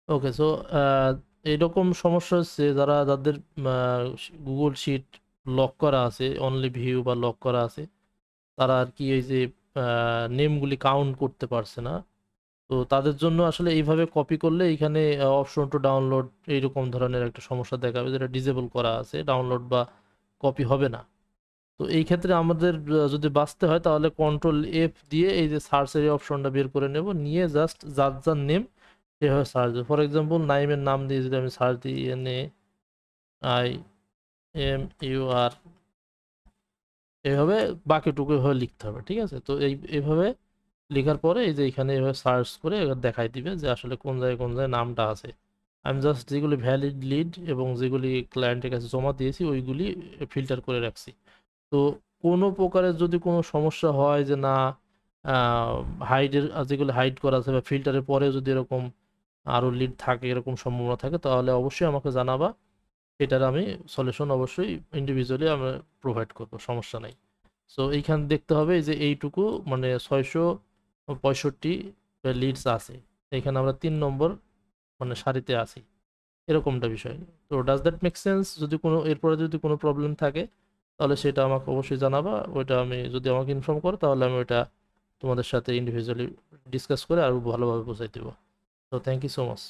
ওকে, so এইরকম সমস্যা হচ্ছে যাদের গুগল শিট লক করা আছে, অনলি ভিউ বা লক করা আছে, তারা আর কি এই যে নেমগুলি কাউন্ট করতে পারছে না। তো তাদের জন্য আসলে এইভাবে কপি করলে এখানে অপশন টু ডাউনলোড এইরকম ধরনের একটা সমস্যা দেখাবে, যেটা ডিসেবল করা আছে, ডাউনলোড বা কপি হবে না। তো এই ক্ষেত্রে আমাদের যদি বাঁচতে হয় তাহলে কন্ট্রোল F দিয়ে এই যে সার্চের এই অপশনটা বের করে নেব, নিয়ে জাস্ট যার যার নেম সেভাবে সার্চ দেবো। ফর এক্সাম্পল নাইমের নাম দিয়ে যদি আমি সার্চ দিই, NAIMUR, এইভাবে বাকিটুকু এভাবে লিখতে হবে, ঠিক আছে? তো এইভাবে লেখার পরে এই যে এখানে এভাবে সার্চ করে এবার দেখাই দিবে যে আসলে কোন জায়গায় নামটা আছে। আমি জাস্ট যেগুলি ভ্যালিড লিড এবং যেগুলি ক্লায়েন্টের কাছে জমা দিয়েছি ওইগুলি ফিল্টার করে রাখছি। তো কোনো প্রকারের যদি কোনো সমস্যা হয় যে না, হাইডের যেগুলো হাইড করা আছে বা ফিল্টারের পরে যদি এরকম আরও লিড থাকে, এরকম সম্ভাবনা থাকে, তাহলে অবশ্যই আমাকে জানাবা। এটার আমি সলিউশন অবশ্যই ইন্ডিভিজুয়ালি আমরা প্রোভাইড করবো, সমস্যা নাই। সো এইখানে দেখতে হবে এই যে এইটুকু মানে 665 লিডস আছে, এখানে আমরা 3 নম্বর মানে সারিতে আছি, এরকমটা বিষয়। তো ডাজ দ্যাট মেক সেন্স? যদি কোনো এরপরে যদি কোনো প্রবলেম থাকে তাহলে সেটা আমাকে অবশ্যই জানাবা। ওইটা আমি যদি আমাকে ইনফর্ম করো তাহলে আমি ওইটা তোমাদের সাথে ইন্ডিভিজুয়ালি ডিসকাস করে আরো ভালোভাবে বোঝাই দেবো। তো থ্যাংক ইউ সো মাচ।